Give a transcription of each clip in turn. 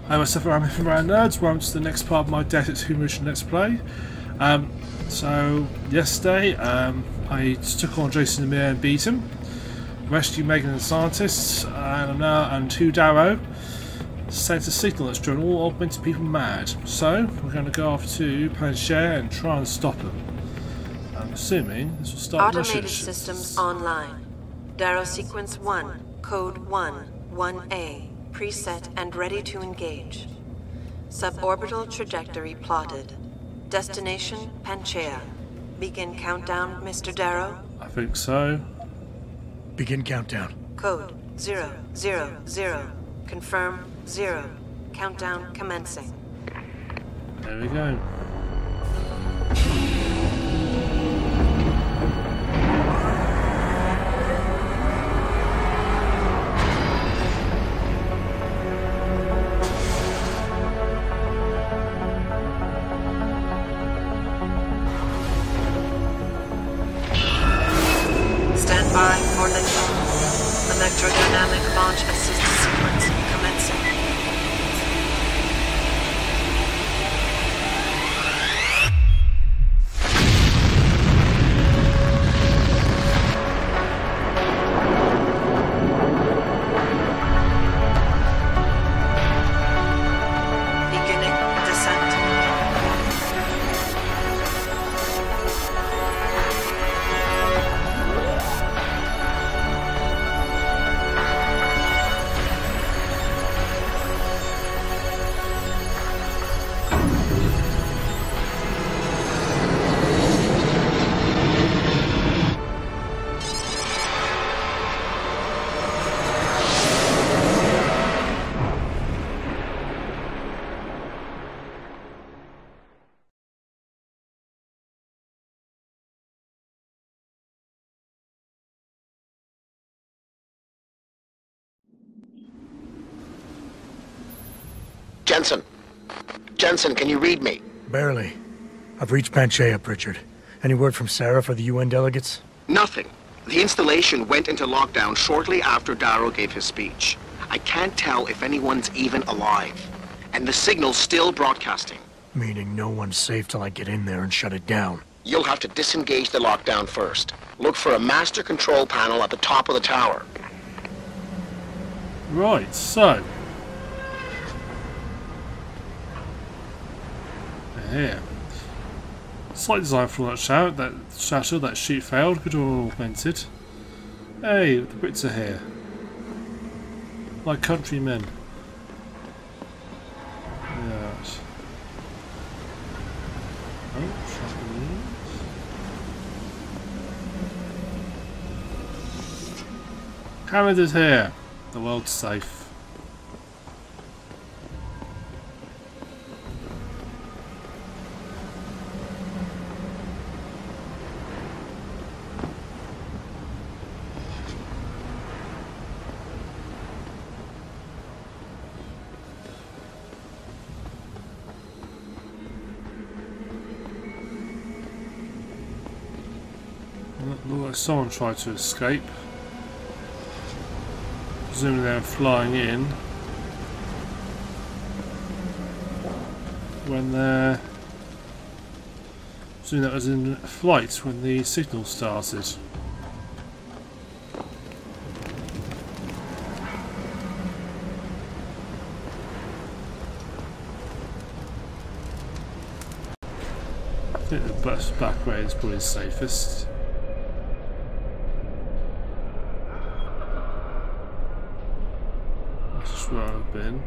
Hi, TheSuffolkRam from Around Nerds. Welcome to the next part of my Deus Ex mission Let's Play. So, yesterday, I took on Jason Amir and beat him. Rescued Megan and the scientists, and Hugh Darrow sent a signal that's driven all augmented people mad. So, we're going to go off to Panchaea and try and stop them. I'm assuming this will start Automated systems online. Darrow sequence 1, code 1A. Preset and ready to engage. Suborbital trajectory plotted. Destination Panchaea. Begin countdown, Mr. Darrow? I think so. Begin countdown. Code 000. Confirm 0. Countdown commencing. There we go. Electrodynamic launch assist sequence commencing. Beginning descent. Jensen, can you read me? Barely. I've reached Panchaea, Pritchard. Any word from Sarah for the UN delegates? Nothing. The installation went into lockdown shortly after Darrow gave his speech. I can't tell if anyone's even alive. And the signal's still broadcasting. Meaning no one's safe till I get in there and shut it down. You'll have to disengage the lockdown first. Look for a master control panel at the top of the tower. Right, so here. Slight design for that shuttle, that chute failed, but all augmented. Hey, the Brits are here. Like countrymen. Yes. Oh, Canada's here. The world's safe. Looked like someone tried to escape. Presumably they were flying in when they're... Presumably that was in flight when the signal started. I think the back way is probably safest. That's where I've been.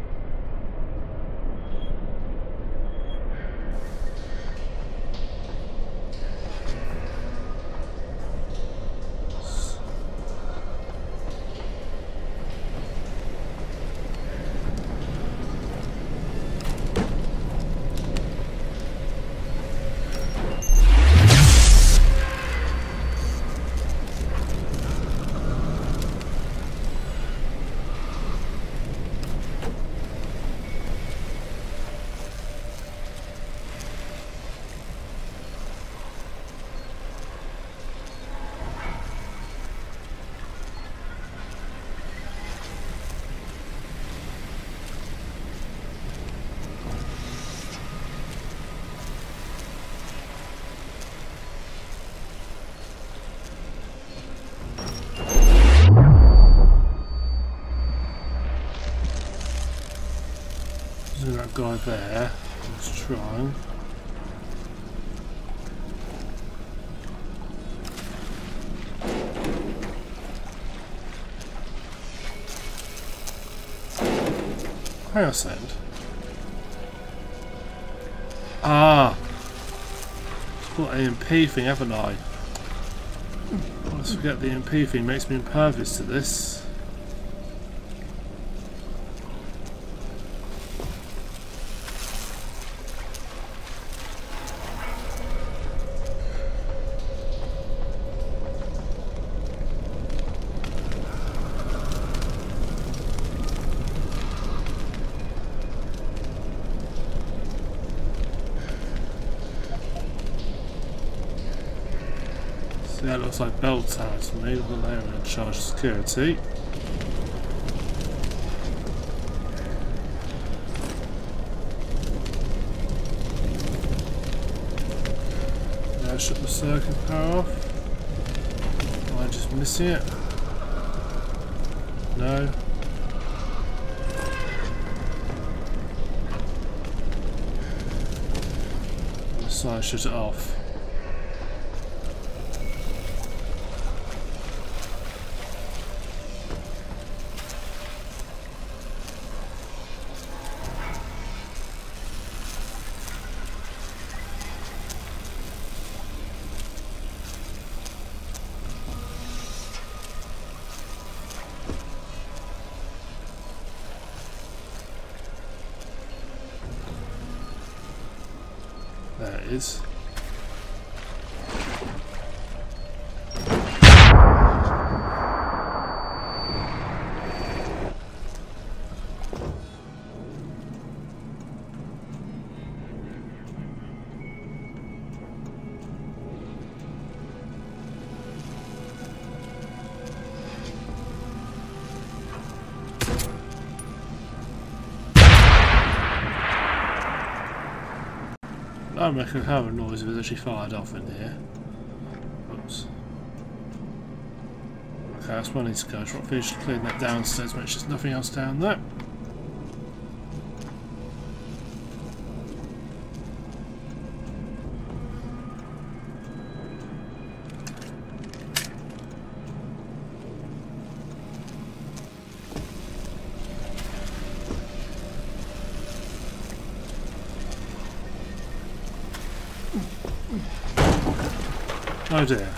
that guy there. Let's try. Hang on a second. Ah! I've got an EMP thing, haven't I? Let's forget the EMP thing makes me impervious to this. That looks like bell towers to me, but they are in charge of security. Now shut the circuit power off. Am I just missing it? No. So I shut it off. There it is. I reckon how a noise was actually fired off in here. Oops. Okay, that's where I need to go. I'll finish clearing that downstairs, make sure there's nothing else down there. Oh dear.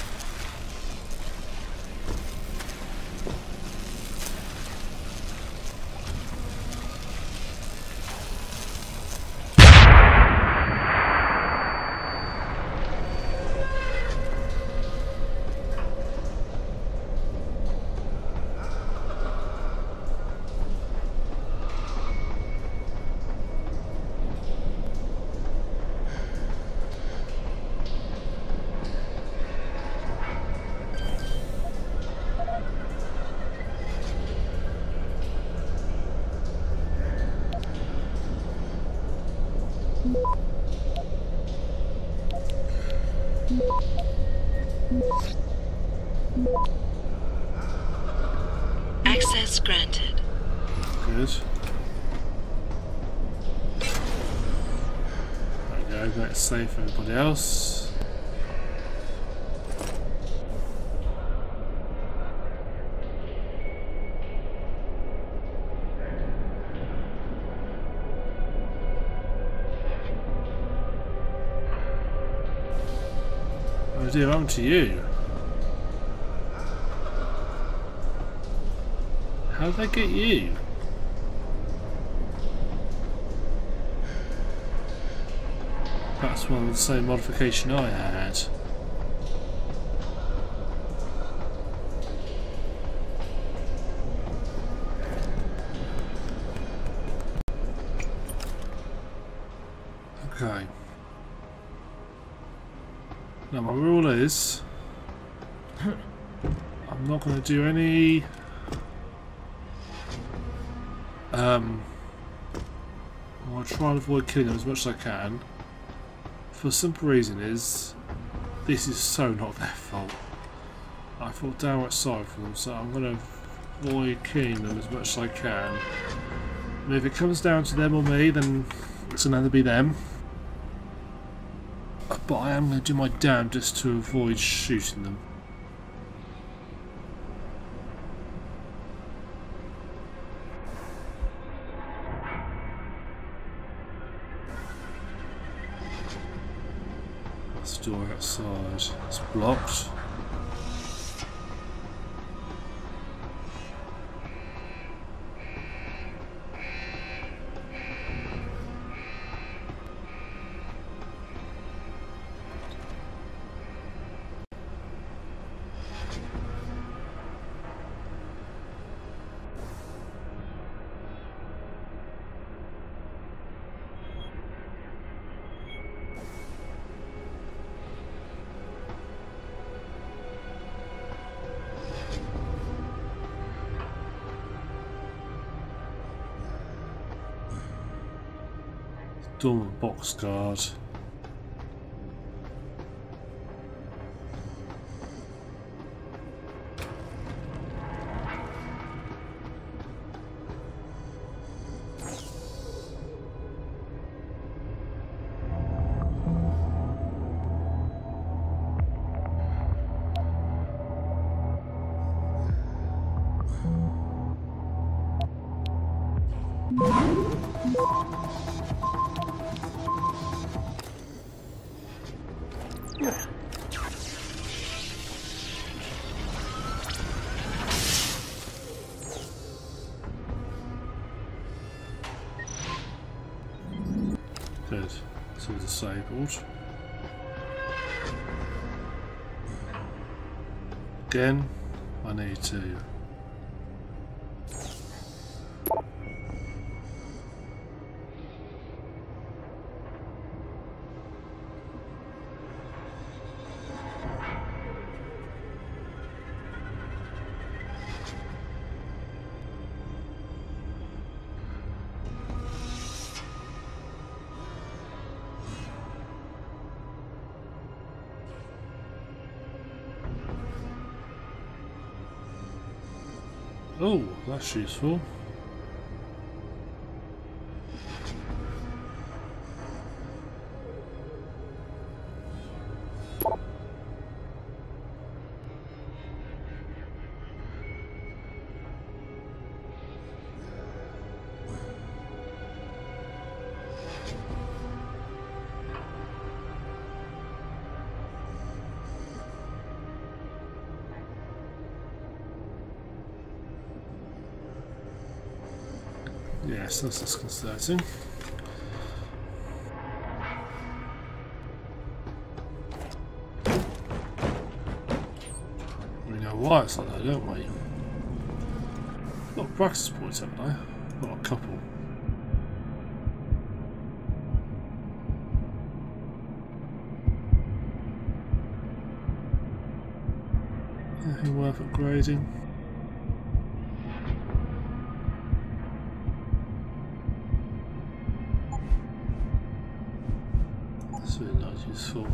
Access granted. Good. There we go, make it safe for everybody else. Oh dear, what happened to you? How did they get you? That's one with the same modification I had. Okay. Now my rule is I'm not going to do any I'll try and avoid killing them as much as I can. For a simple reason is this is so not their fault. I feel downright sorry for them, so I'm going to avoid killing them as much as I can. And if it comes down to them or me, then it's going to be them. But I am going to do my damnedest to avoid shooting them. This door outside is blocked. Dormant box guard. Good. It's all disabled. Again, I need to. Oh, that's useful. Yes, that's disconcerting. We know why it's like that, don't we? Got practice points, haven't I? Got a couple. Anything worth upgrading? That's really not useful.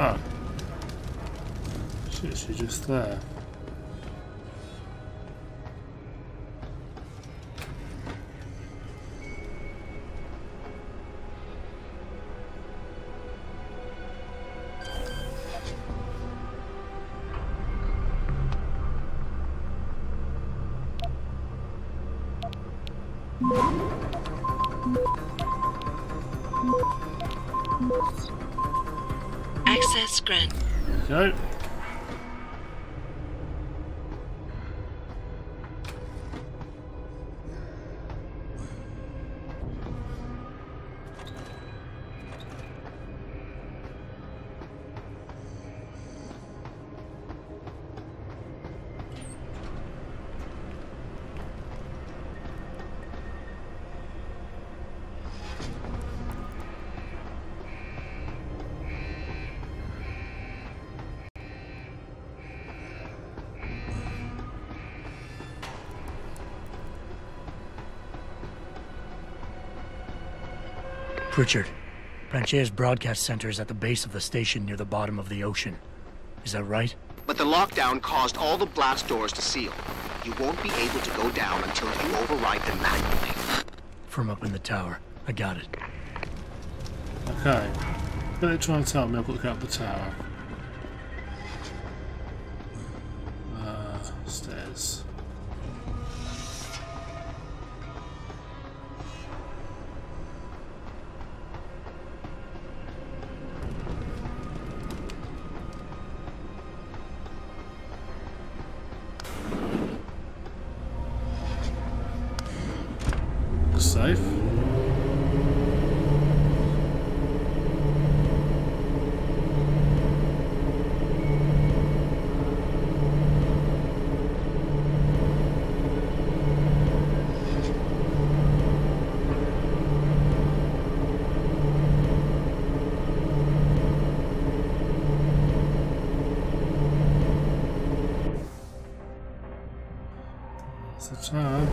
Oh. She's actually just there. Access granted. Go. Pritchard, Panchaea's broadcast center is at the base of the station near the bottom of the ocean. Is that right? But the lockdown caused all the blast doors to seal. You won't be able to go down until you override them manually. From up in the tower. I got it. Okay. They're trying to tell me I've got to go up the tower. Stairs. Safe. That's the tower.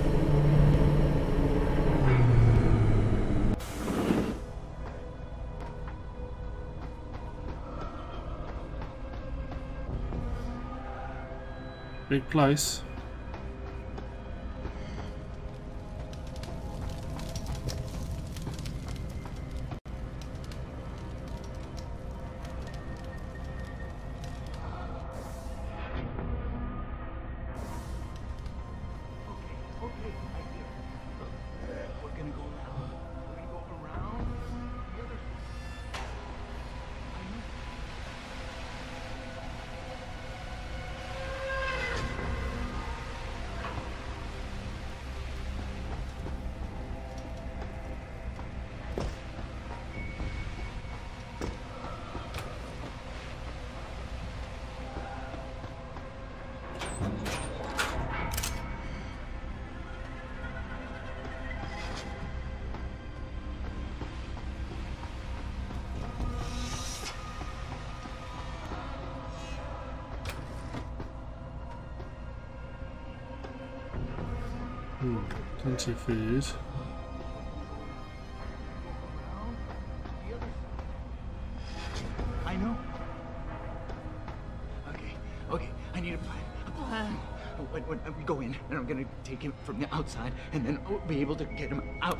Big place. Plenty of food. I know. Okay, I need a plan. When we go in, and I'm gonna take him from the outside, and then I'll be able to get him out.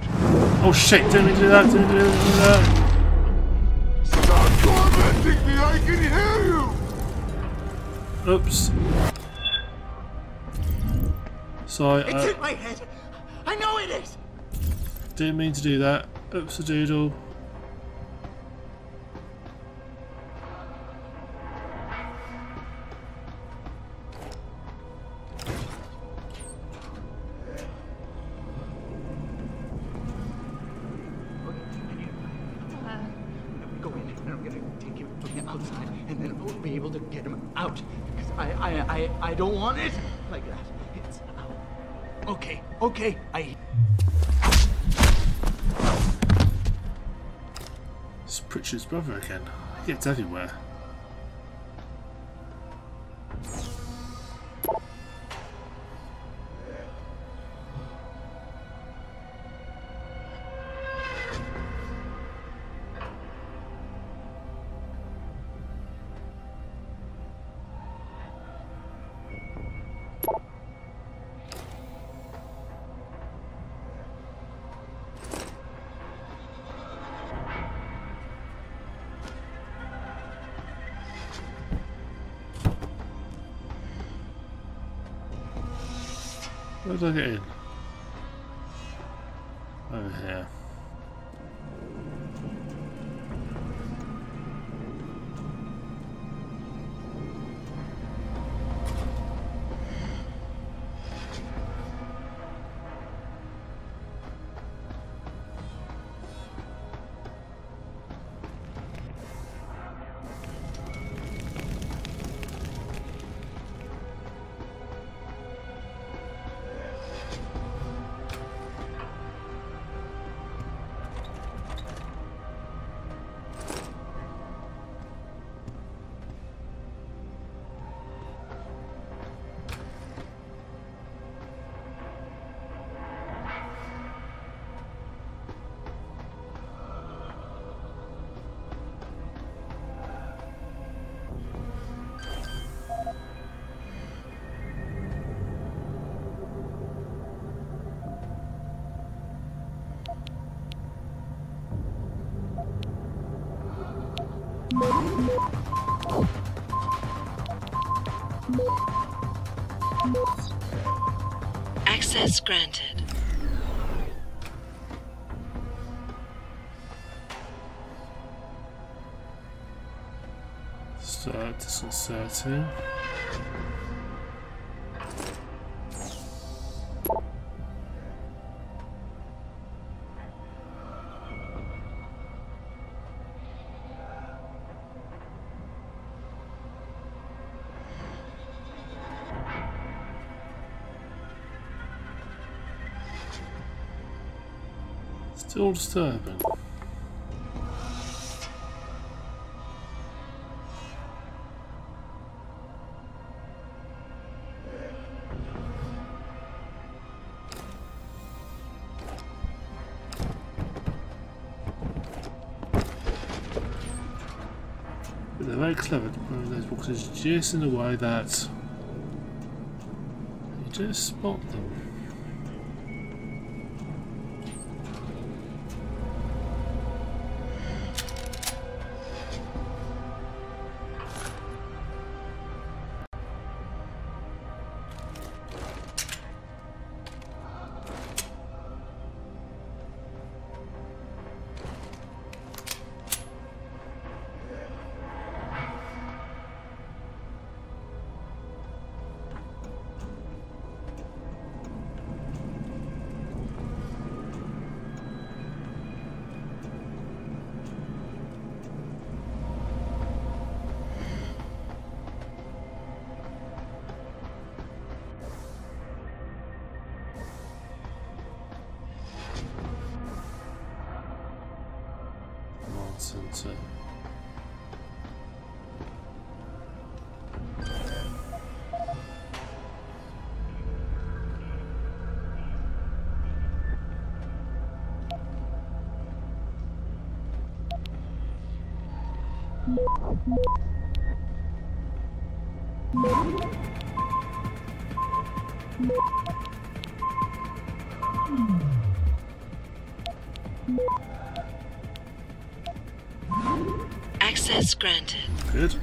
Oh shit, didn't do that, didn't do that. Stop tormenting me, I can hear you! Oops. Sorry, It's in my head! I know it is! didn't mean to do that. Oops a doodle. Go in, and I'm gonna take him from the outside, and then I'll be able to get him out. Because I don't want it like that. It's out. Okay, It's Pritchard's brother again. He gets everywhere. Where did I get in? Over here. Access granted. Start disconcerting. Still disturbing. But they're very clever to put those boxes just in a way that you just spot them. Center. Access granted. Good.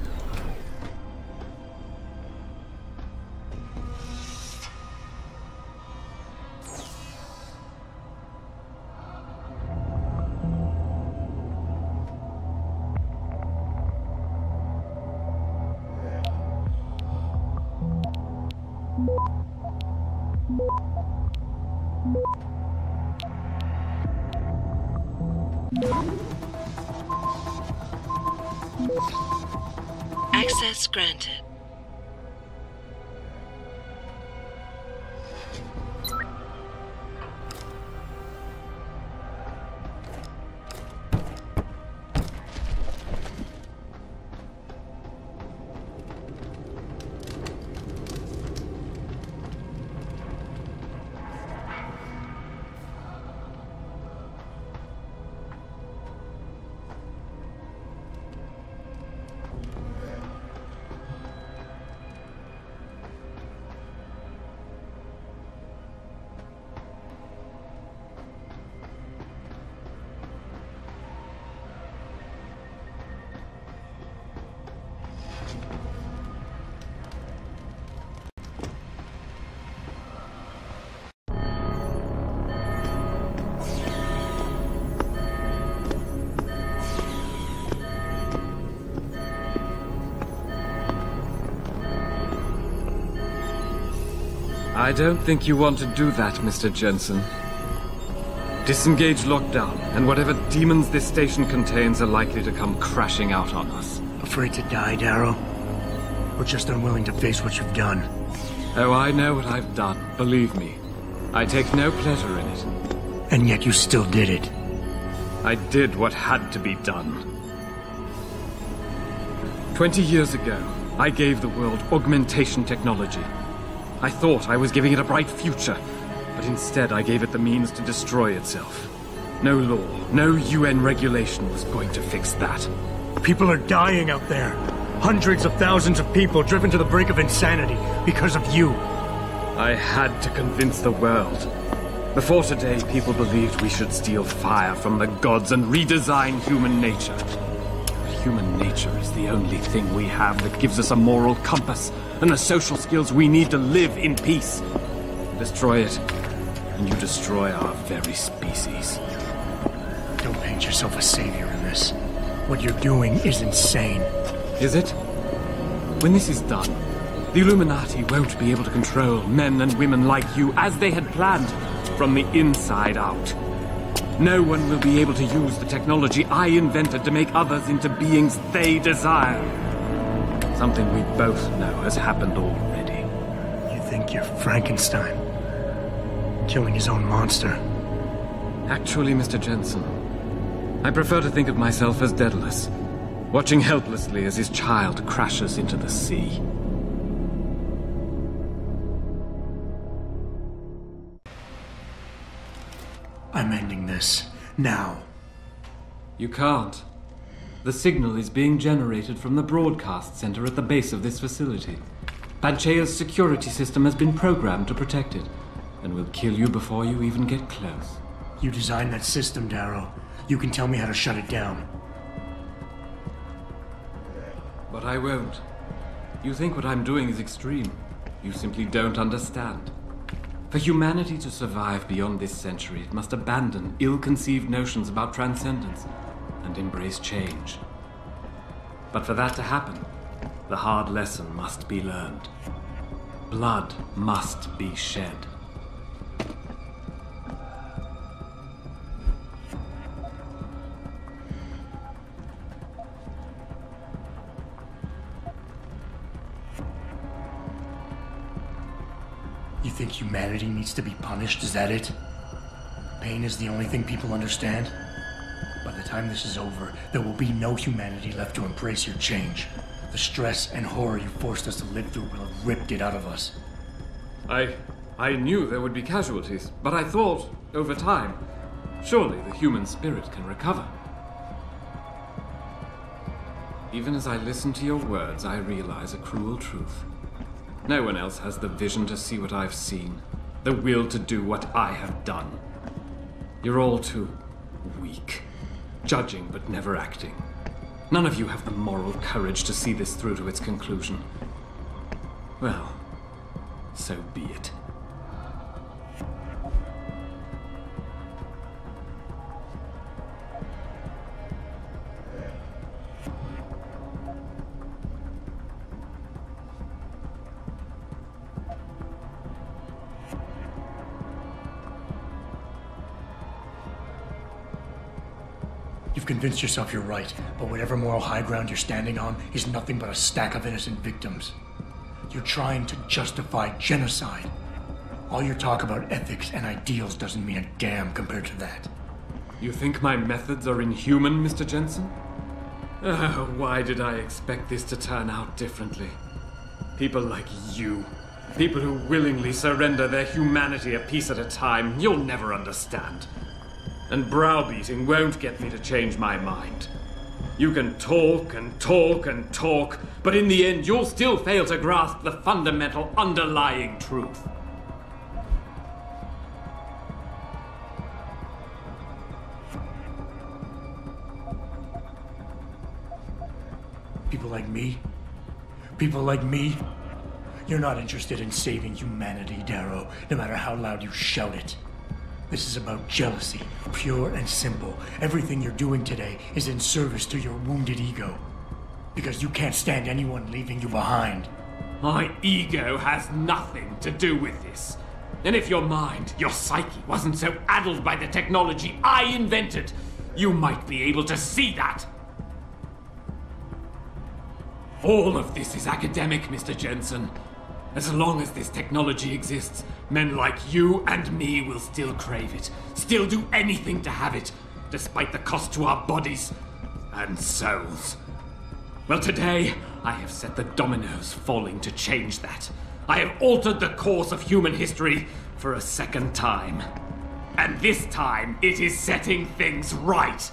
Access granted. I don't think you want to do that, Mr. Jensen. Disengage lockdown, and whatever demons this station contains are likely to come crashing out on us. Afraid to die, Darrow? Or just unwilling to face what you've done? Oh, I know what I've done, believe me. I take no pleasure in it. And yet you still did it. I did what had to be done. 20 years ago, I gave the world augmentation technology. I thought I was giving it a bright future, but instead I gave it the means to destroy itself. No law, no UN regulation was going to fix that. People are dying out there. Hundreds of thousands of people driven to the brink of insanity because of you. I had to convince the world. Before today, people believed we should steal fire from the gods and redesign human nature. But Human nature is the only thing we have that gives us a moral compass and the social skills we need to live in peace. Destroy it, and you destroy our very species. Don't paint yourself a savior in this. What you're doing is insane. Is it? When this is done, the Illuminati won't be able to control men and women like you as they had planned, from the inside out. No one will be able to use the technology I invented to make others into beings they desire. Something we both know has happened already. You think you're Frankenstein? Killing his own monster? Actually, Mr. Jensen, I prefer to think of myself as Daedalus, watching helplessly as his child crashes into the sea. I'm ending this. Now. You can't. The signal is being generated from the broadcast center at the base of this facility. Panchaea's security system has been programmed to protect it, and will kill you before you even get close. You designed that system, Darrow. You can tell me how to shut it down. But I won't. You think what I'm doing is extreme. You simply don't understand. For humanity to survive beyond this century, it must abandon ill-conceived notions about transcendence and embrace change. But for that to happen, the hard lesson must be learned. Blood must be shed. You think humanity needs to be punished? Is that it? Pain is the only thing people understand? By the time this is over, there will be no humanity left to embrace your change. The stress and horror you forced us to live through will have ripped it out of us. I knew there would be casualties, but I thought, over time, surely the human spirit can recover. Even as I listen to your words, I realize a cruel truth. No one else has the vision to see what I've seen, the will to do what I have done. You're all too weak, judging but never acting. None of you have the moral courage to see this through to its conclusion. Well, so be it. You've convinced yourself you're right, but whatever moral high ground you're standing on is nothing but a stack of innocent victims. You're trying to justify genocide. All your talk about ethics and ideals doesn't mean a damn compared to that. You think my methods are inhuman, Mr. Jensen? Oh, why did I expect this to turn out differently? People like you, people who willingly surrender their humanity a piece at a time, you'll never understand. And browbeating won't get me to change my mind. You can talk and talk and talk, but in the end you'll still fail to grasp the fundamental underlying truth. People like me? People like me? You're not interested in saving humanity, Darrow, no matter how loud you shout it. This is about jealousy, pure and simple. Everything you're doing today is in service to your wounded ego. Because you can't stand anyone leaving you behind. My ego has nothing to do with this. And if your mind, your psyche, wasn't so addled by the technology I invented, you might be able to see that. All of this is academic, Mr. Jensen. As long as this technology exists, men like you and me will still crave it, still do anything to have it, despite the cost to our bodies and souls. Well, today, I have set the dominoes falling to change that. I have altered the course of human history for a second time. And this time, it is setting things right.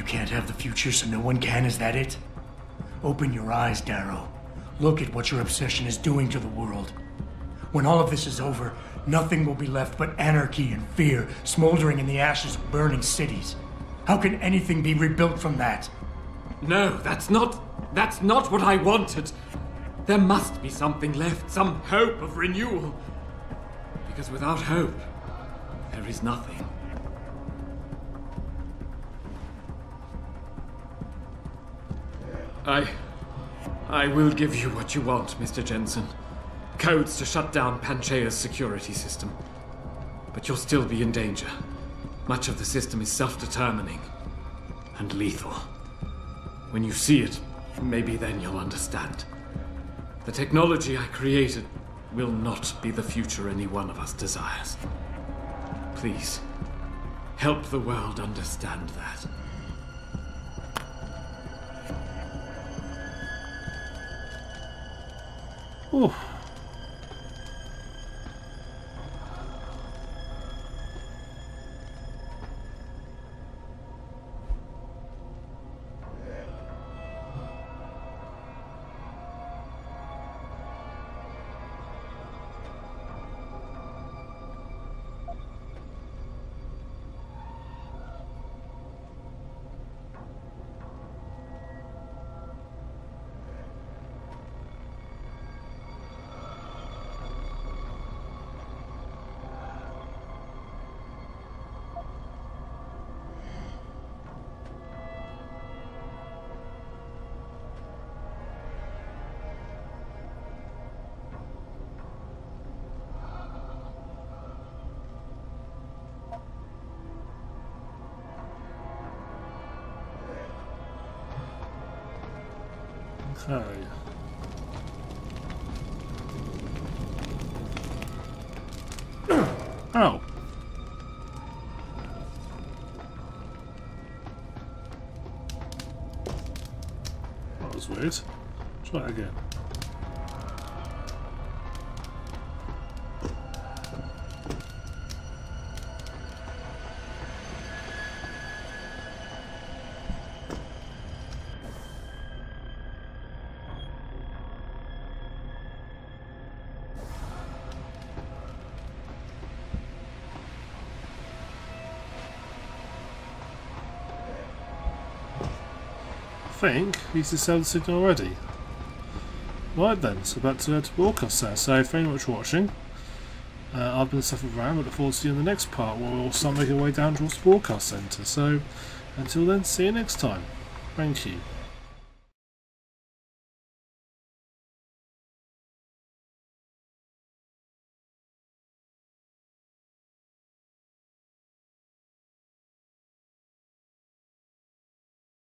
can't have the future, so no one can, is that it? Open your eyes, Darrow. Look at what your obsession is doing to the world. When all of this is over, nothing will be left but anarchy and fear, smoldering in the ashes of burning cities. How can anything be rebuilt from that? No, that's not what I wanted. There must be something left, some hope of renewal. Because without hope, there is nothing. I will give you what you want, Mr. Jensen. Codes to shut down Panchaea's security system. But you'll still be in danger. Much of the system is self-determining and lethal. When you see it, maybe then you'll understand. The technology I created will not be the future any one of us desires. Please, help the world understand that. Ooh. Okay. Oh. That was weird. Try it again. I think he's disabled the signal already. Right then, so back to the broadcast there. So thank you very much for watching. I've been TheSuffolkRam. I look forward to seeing you in the next part where we'll start making our way down towards the broadcast centre. So until then, see you next time. Thank you.